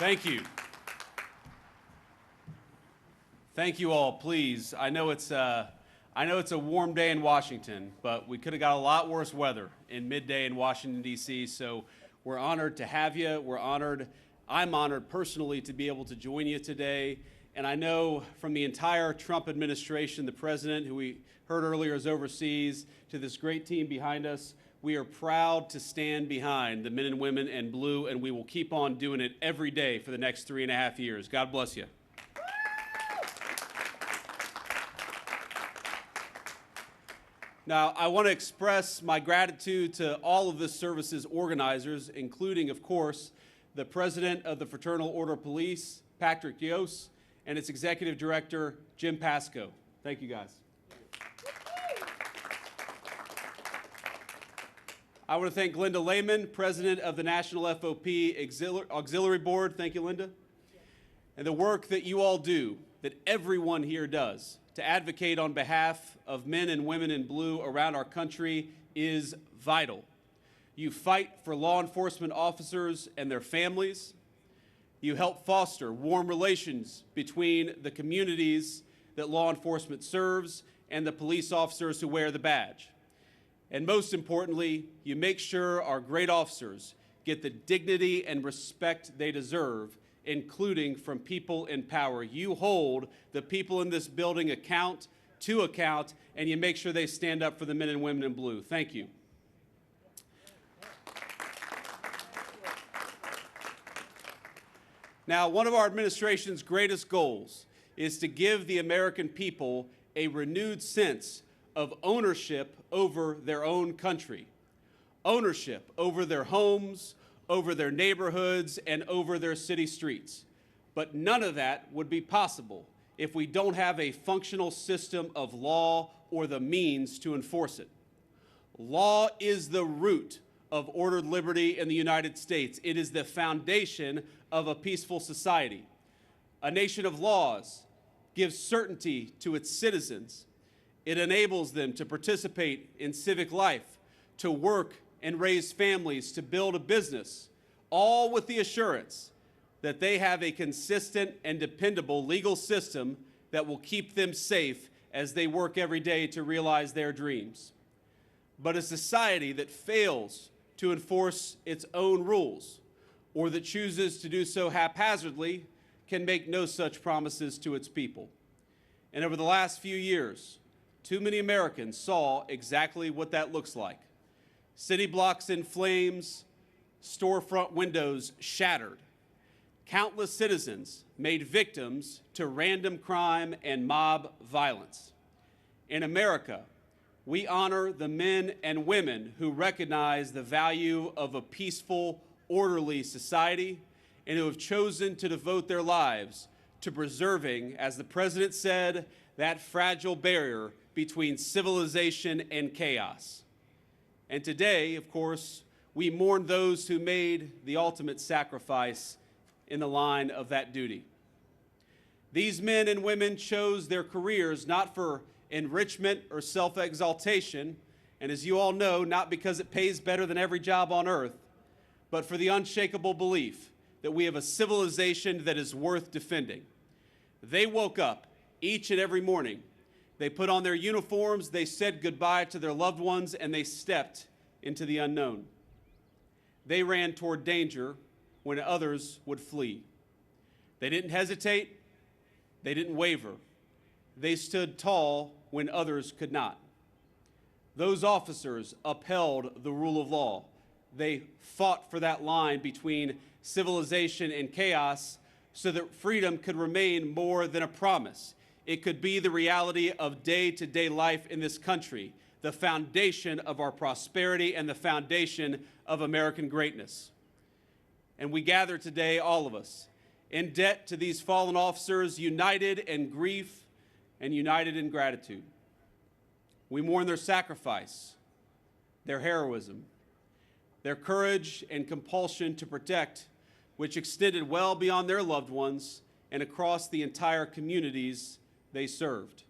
Thank you. Thank you all, please. I know it's a warm day in Washington, but we could have got a lot worse weather in midday in Washington, D.C., so we're honored to have you. I'm honored personally to be able to join you today. And I know from the entire Trump administration, the president, who we heard earlier is overseas, to this great team behind us, we are proud to stand behind the men and women in blue, and we will keep on doing it every day for the next 3.5 years. God bless you. Now, I want to express my gratitude to all of this service's organizers, including, of course, the president of the Fraternal Order of Police, Patrick Yost, and its executive director, Jim Pasco. Thank you, guys. I want to thank Linda Lehman, president of the National FOP Auxiliary Board. Thank you, Linda. And the work that you all do, that everyone here does, to advocate on behalf of men and women in blue around our country is vital. You fight for law enforcement officers and their families. You help foster warm relations between the communities that law enforcement serves and the police officers who wear the badge. And most importantly, you make sure our great officers get the dignity and respect they deserve, including from people in power. You hold the people in this building to account, and you make sure they stand up for the men and women in blue. Thank you. Now, one of our administration's greatest goals is to give the American people a renewed sense of ownership over their own country, ownership over their homes, over their neighborhoods, and over their city streets. But none of that would be possible if we don't have a functional system of law or the means to enforce it. Law is the root of ordered liberty in the United States. It is the foundation of a peaceful society. A nation of laws gives certainty to its citizens. It enables them to participate in civic life, to work and raise families, to build a business, all with the assurance that they have a consistent and dependable legal system that will keep them safe as they work every day to realize their dreams. But a society that fails to enforce its own rules, or that chooses to do so haphazardly, can make no such promises to its people. And over the last few years, too many Americans saw exactly what that looks like. City blocks in flames, storefront windows shattered. Countless citizens made victims to random crime and mob violence. In America, we honor the men and women who recognize the value of a peaceful, orderly society and who have chosen to devote their lives to preserving, as the president said, that fragile barrier between civilization and chaos. And today, of course, we mourn those who made the ultimate sacrifice in the line of that duty. These men and women chose their careers not for enrichment or self-exaltation, and as you all know, not because it pays better than every job on earth, but for the unshakable belief that we have a civilization that is worth defending. They woke up each and every morning. They put on their uniforms, they said goodbye to their loved ones, and they stepped into the unknown. They ran toward danger when others would flee. They didn't hesitate, they didn't waver. They stood tall when others could not. Those officers upheld the rule of law. They fought for that line between civilization and chaos so that freedom could remain more than a promise. It could be the reality of day-to-day life in this country, the foundation of our prosperity and the foundation of American greatness. And we gather today, all of us, in debt to these fallen officers, united in grief and united in gratitude. We mourn their sacrifice, their heroism, their courage and compulsion to protect, which extended well beyond their loved ones and across the entire communities they served.